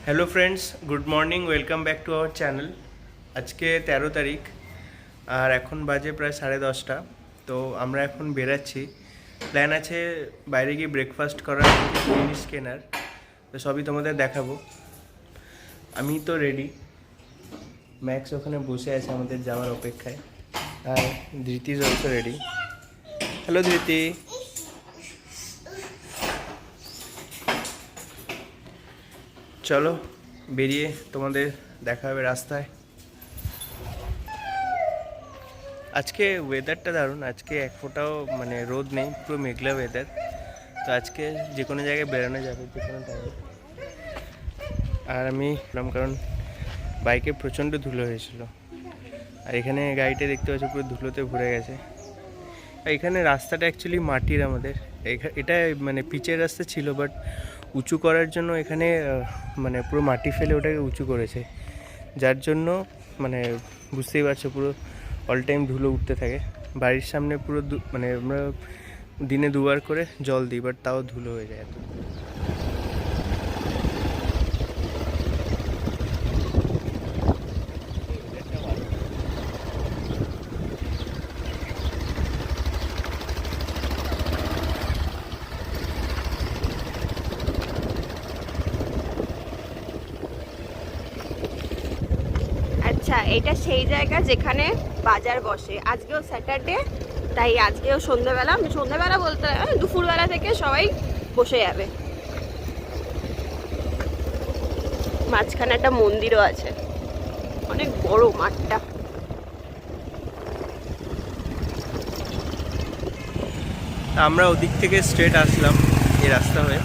Hello friends, good morning, welcome back to our channel. আজকে 13 তারিখ আর এখন বাজে প্রায় 10:30। তো আমরা এখন বেরাচ্ছি। প্ল্যান আছে বাইরে গিয়ে ব্রেকফাস্ট করার, কিছু জিনিস কেনার। তো সবই তোমাদের দেখাবো। আমি তো রেডি, ম্যাক্স ওখানে বসে আছে আমাদের যাওয়ার অপেক্ষায়, আর Dhriti is also ready. Hello Dhriti. চলো বেরিয়ে তোমাদের দেখা হবে রাস্তায়। আজকে ওয়েদারটা দারুণ, আজকে এক ফোঁটাও মানে রোদ নেই, পুরো মেঘলা ওয়েদার। তো আজকে যে কোনো জায়গায় বেরোনো যাবে যে কোনো টাইমে। আর আমি কারণ বাইকে প্রচণ্ড ধুলো হয়েছিল, আর এখানে গাড়িটা দেখতে পাচ্ছি পুরো ধুলোতে ভরে গেছে। আর এখানে রাস্তাটা অ্যাকচুয়ালি মাটির, আমাদের এটা মানে পিচের রাস্তা ছিল, বাট উঁচু করার জন্য এখানে মানে পুরো মাটি ফেলে ওটাকে উঁচু করেছে, যার জন্য মানে বুঝতেই পারছো পুরো অল টাইম ধুলো উঠতে থাকে। বাড়ির সামনে পুরো মানে আমরা দিনে দুবার করে জল দিই, বাট তাও ধুলো হয়ে যায় এত। আচ্ছা, এটা সেই জায়গা যেখানে বাজার বসে। আজকেও স্যাটারডে, তাই আজকেও সন্ধ্যাবেলা বলতে দুপুরবেলা থেকে সবাই বসে যাবে। মাঝখানে একটা মন্দিরও আছে, অনেক বড় মাঠটা। আমরা ওদিক থেকে স্ট্রেট আসলাম এই রাস্তা হয়ে।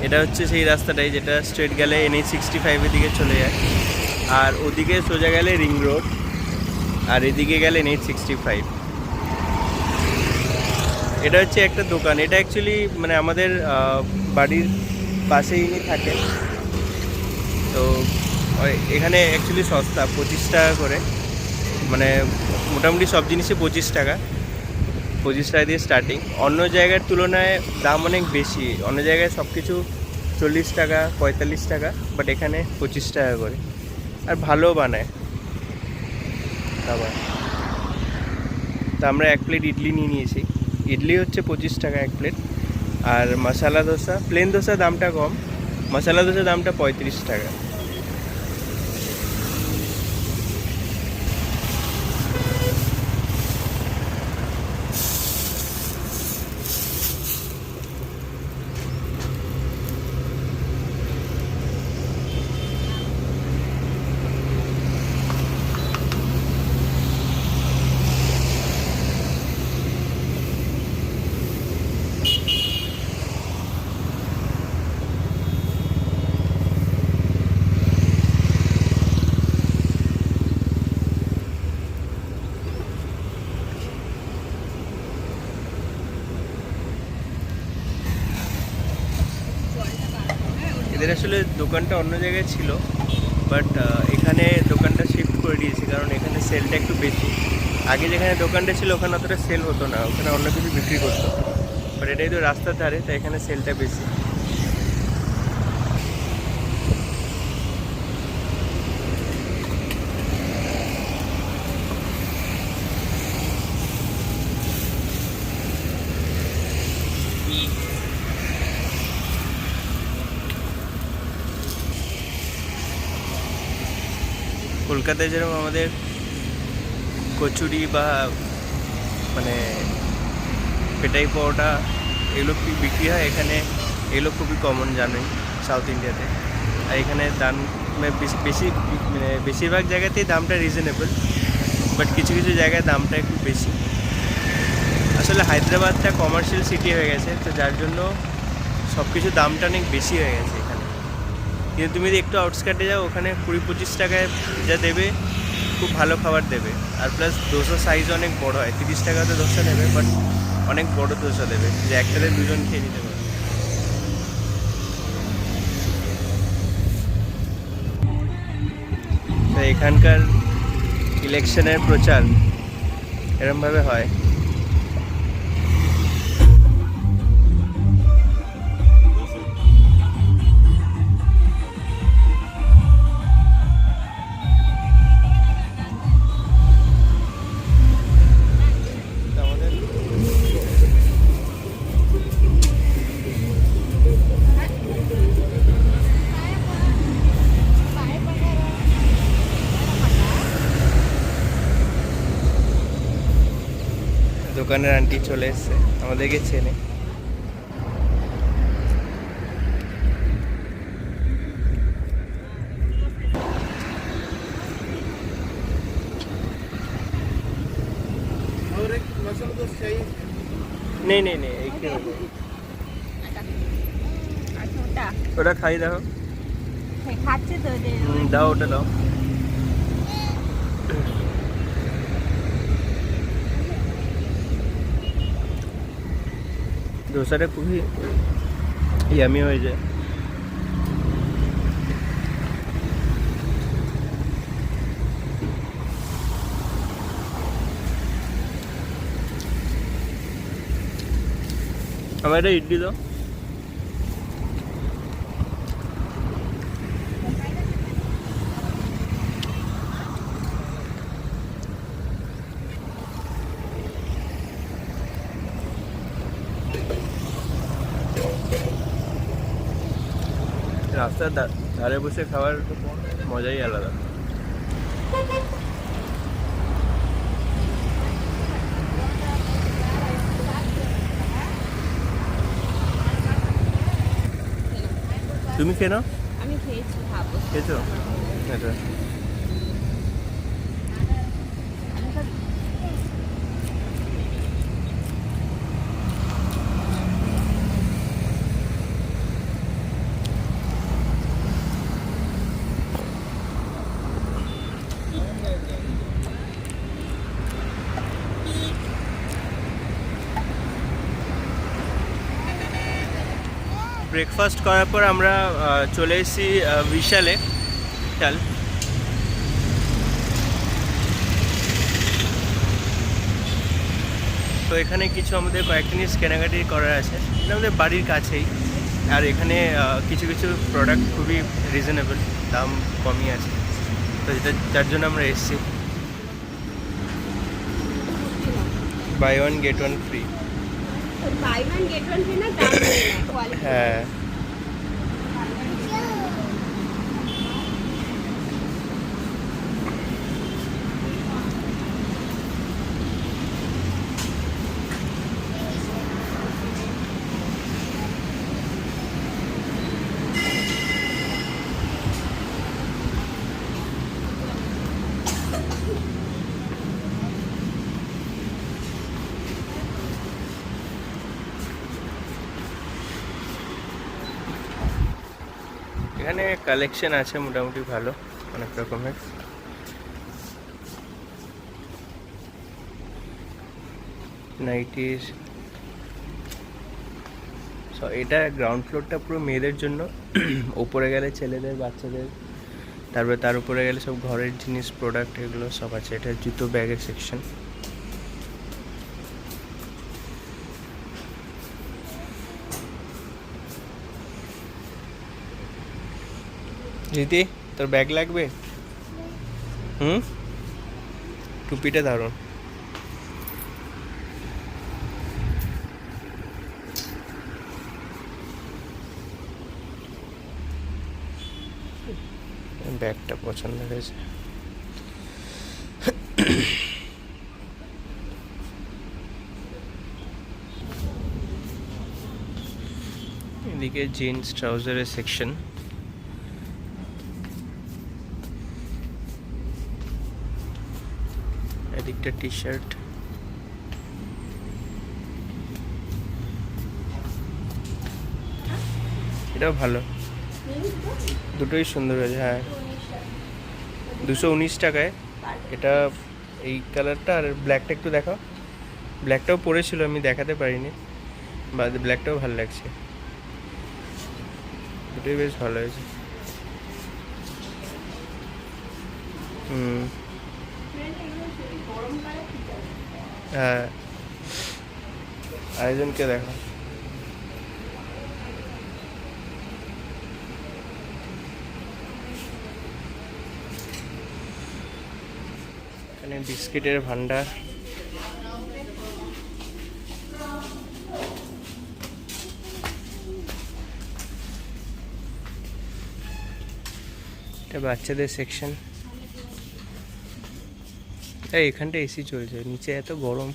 এটা হচ্ছে সেই রাস্তাটাই যেটা স্ট্রেট গেলে NH65-এর দিকে চলে যায়, আর ওদিকে সোজা গেলে রিং রোড, আর এদিকে গেলে NH65। এটা হচ্ছে একটা দোকান, এটা অ্যাকচুয়ালি মানে আমাদের বাড়ির পাশেই ইনি থাকেন। তো এখানে অ্যাকচুয়ালি সস্তা, 25 টাকা করে, মানে মোটামুটি সব জিনিসই 25 টাকা দিয়ে স্টার্টিং। অন্য জায়গার তুলনায় দাম অনেক বেশি, অন্য জায়গায় সব কিছু 40 টাকা 45 টাকা, বাট এখানে 25 টাকা করে, আর ভালো বানায় খাবার। তো আমরা 1 প্লেট ইডলি নিয়ে নিয়েছি। ইডলি হচ্ছে 25 টাকা 1 প্লেট, আর মশলা দোসা, প্লেন দোসা দামটা কম, মশলা দোসা দামটা 35 টাকা। এদের আসলে দোকানটা অন্য জায়গায় ছিল, বাট এখানে দোকানটা শিফট করে দিয়েছে, কারণ এখানে সেলটা একটু বেশি। আগে যেখানে দোকানটা ছিল ওখানে অতটা সেল হতো না, ওখানে অন্য কিছু বিক্রি করতো, বাট এটাই তো রাস্তার ধারে, তাই এখানে সেলটা বেশি। কলকাতায় যেরকম আমাদের কচুরি বা মানে পেটাই পাওয়াটা এগুলো বিক্রি হয়, এখানে এগুলো খুবই কমন, জানেন, সাউথ ইন্ডিয়াতে। আর এখানে দাম বেশি, মানে বেশিরভাগ জায়গাতেই দামটা রিজনেবল, বাট কিছু কিছু জায়গায় দামটা একটু বেশি। আসলে হায়দ্রাবাদটা কমার্শিয়াল সিটি হয়ে গেছে, তো যার জন্য সব কিছু দামটা অনেক বেশি হয়ে গেছে এখানে। কিন্তু তুমি যদি একটু আউটস্কার্টে যাও, ওখানে 20-25 টাকায় যা দেবে, খুব ভালো খাবার দেবে। আর প্লাস দোসার সাইজ অনেক বড় হয়, 30 টাকাতে দোসা নেবে, বাট অনেক বড় দোসা দেবে, যে একটাতে দুজন খেয়ে নিতে পারে। তো এখানকার ইলেকশনের প্রচার এরমভাবে হয়। দোকানের আন্টি চলে এসছে, আমাদেরকে চেনে। নেই নেই নেই, এই ওটা খাই, দেখো। খাচ্ছে তো দাও, ওটা দাও। দোসাটা খুবই ইয়ামি হয়ে যায়। আমার একটা ইডলি দাও। রাস্তার ধারে বসে খাওয়ার মজাই আলাদা। তুমি খেয়ে নাও। আমি খেয়েছি, খাবো। খেয়েছো? আচ্ছা। ব্রেকফাস্ট করার পর আমরা চলে এসেছি বিশালে। চাল তো এখানে কিছু আমাদের কয়েকটা জিনিস কেনাকাটি করার আছে, এটা আমাদের বাড়ির কাছেই। আর এখানে কিছু কিছু প্রোডাক্ট খুবই রিজনেবল, দাম কমই আছে, তো যার জন্য আমরা এসেছি। Buy one get one free. Buy one get one free না, দাম নেই না, কোয়ালিটি। হ্যাঁ, এখানে কালেকশন আছে মোটামুটি ভালো, অনেক রকমের। নাইটির, এটা গ্রাউন্ড ফ্লোরটা পুরো মেয়েদের জন্য, ওপরে গেলে ছেলেদের, বাচ্চাদের, তারপরে তার উপরে গেলে সব ঘরের জিনিস, প্রোডাক্ট, এগুলো সব আছে। এটা জুতো ব্যাগের সেকশন। রীতি, তোর ব্যাগ লাগবে? টুপিটা দারুন। ব্যাগটা পছন্দ হয়েছে। এদিকে জিন্স ট্রাউজারের সেকশন। এদিকটা টি শার্ট। এটাও ভালো, দুটোই সুন্দর হয়েছে। হ্যাঁ, 219 টাকায়। এটা এই কালারটা আর ব্ল্যাকটা একটু দেখাও। ব্ল্যাকটাও পরেছিল, আমি দেখাতে পারিনি, বা ব্ল্যাকটাও ভালো লাগছে। দুটোই বেশ ভালো হয়েছে। হ্যাঁ, আরেকজনকে দেখো। এখানে বিস্কিটের ভান্ডার। এটা বাচ্চাদের সেকশন। এখানটা এসি চলছে, নিচে এত গরম।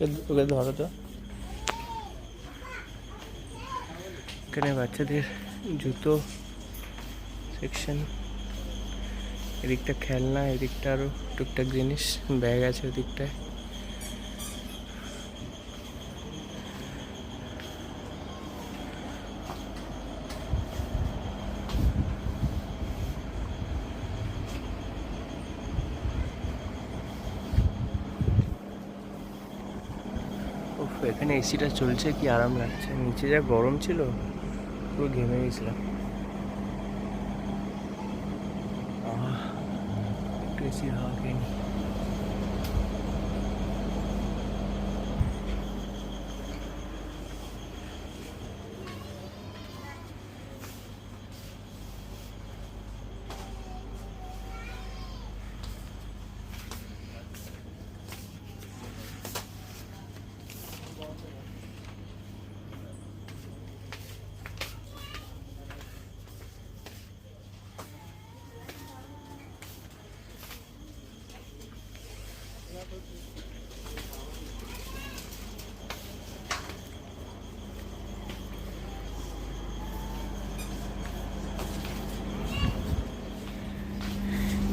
ওকে ধরো তো। এখানে বাচ্চাদের জুতো সেকশন, এদিকটা খেলনা, এদিকটা আরো টুকটাক জিনিস, ব্যাগ আছে ওদিকটায়। উফ, এখানে এসিটা চলছে, কি আরাম লাগছে। নিচে যা গরম ছিল, পুরো ঘেমে গেছিলাম। একটু এসির হাওয়া খেয়ে নিই।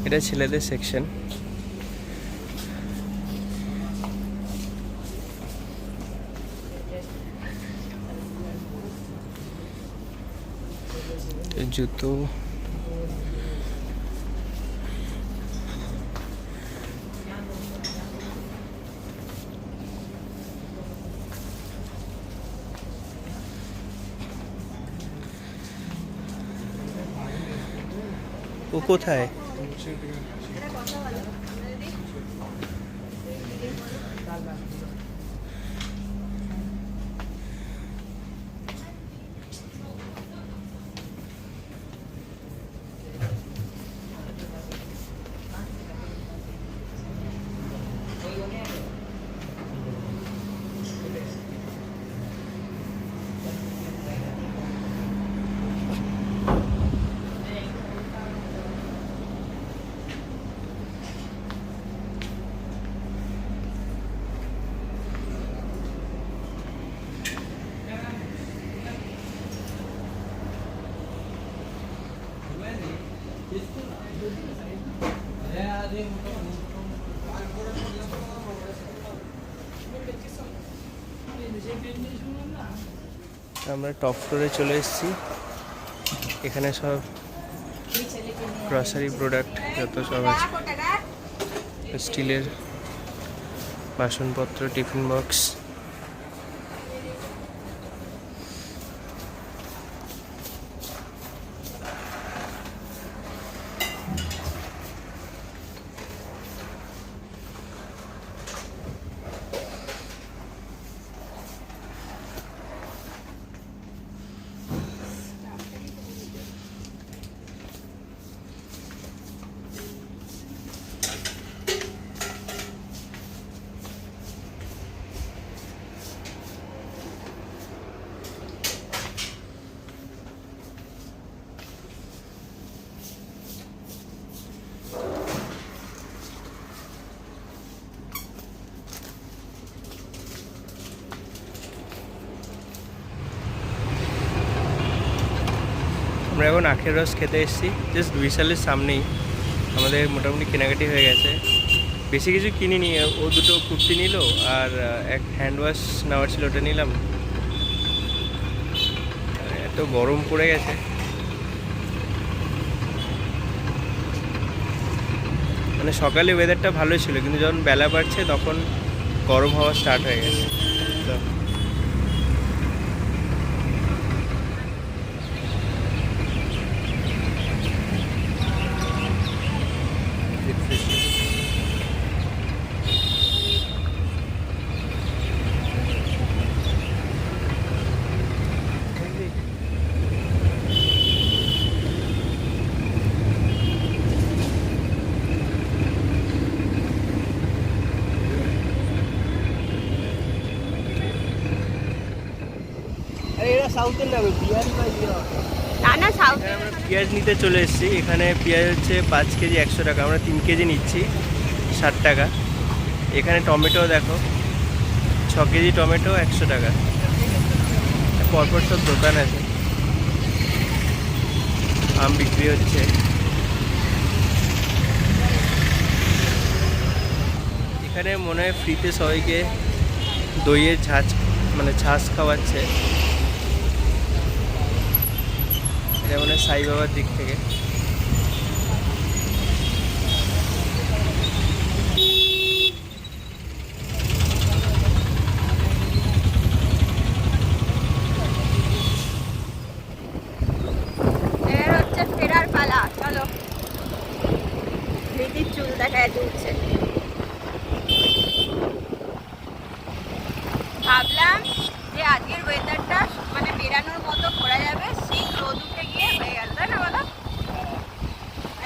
এটা ছেলেদের সেকশন। জুতো, ও কোথায়? আমরা টপ ফ্লোরে চলে এসেছি। এখানে সব গ্রসারি প্রোডাক্ট যত সব আছে, স্টিলের বাসনপত্র, টিফিন বক্স। আমরা এখন আখের রস খেতে এসেছি, জাস্ট বিশালের সামনেই। আমাদের মোটামুটি কেনাকাটি হয়ে গেছে, বেশি কিছু কিনিনি। ও দুটো কুর্তি নিল আর এক হ্যান্ড ওয়াশ নেওয়ার ছিল, ওটা নিলাম। এত গরম পড়ে গেছে, মানে সকালে ওয়েদারটা ভালো ছিল, কিন্তু যখন বেলা বাড়ছে তখন গরম হওয়া স্টার্ট হয়ে গেছে। তো না না, সাউথ আমরা পেঁয়াজ নিতে চলে এসেছি। এখানে পেঁয়াজ হচ্ছে 5 কেজি 100 টাকা, আমরা 3 কেজি নিচ্ছি 60 টাকা। এখানে টমেটো দেখো, কেজি টমেটো 100 টাকা। পরপর সব দোকান আছে, আম বিক্রি হচ্ছে। এখানে মনে হয় ফ্রিতে সবাইকে দইয়ের ছাঁচ খাওয়াচ্ছে। এটা মনে হয় সাই বাবার দিক থেকে। এর হচ্ছে ফেরার পালা, চলো। রীতির চুল দেখা যাচ্ছে। ভাবলাম যে আজকের ওয়েদারটা মানে বেরানোর মতো ঘোরা যাবে, শীত রোদ উঠে গিয়ে হয়ে গেল, তাই না বলো?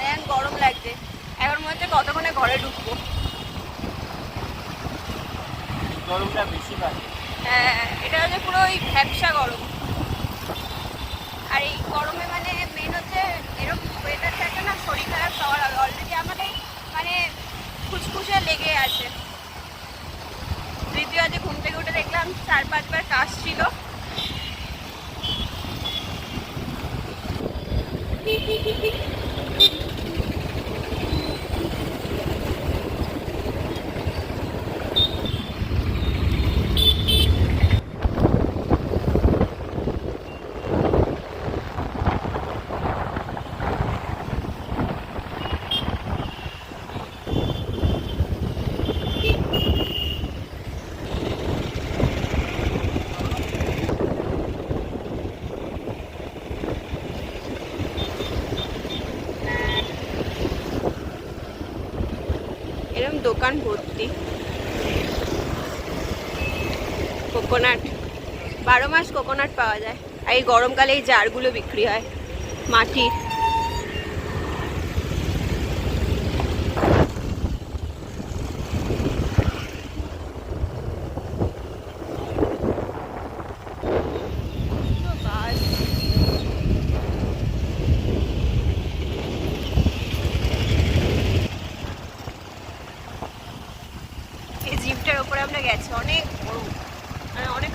এখন গরম লাগছে, এখন মনে হচ্ছে কতক্ষণে ঘরে ঢুকবো। গরমটা বেশি লাগে। হ্যাঁ, এটা হচ্ছে পুরো ওই ভ্যাপসা গরম। আর এই গরমে মানে মেন হচ্ছে এরকম ওয়েদার থাকে না, শরীর খারাপ সবার হবে। অলরেডি আমাদের মানে খুসখুসে লেগে আছে। তৃতীয় আজকে ঘুম থেকে উঠে দেখলাম 4-5 বার কাশ ছিল। এরকম দোকান ভর্তি কোকোনাট, 12 মাস কোকোনাট পাওয়া যায়। আর এই গরমকালে এই জারগুলো বিক্রি হয় মাটির। এই জিপটার উপরে আমরা গেছি, অনেক বড়, মানে অনেক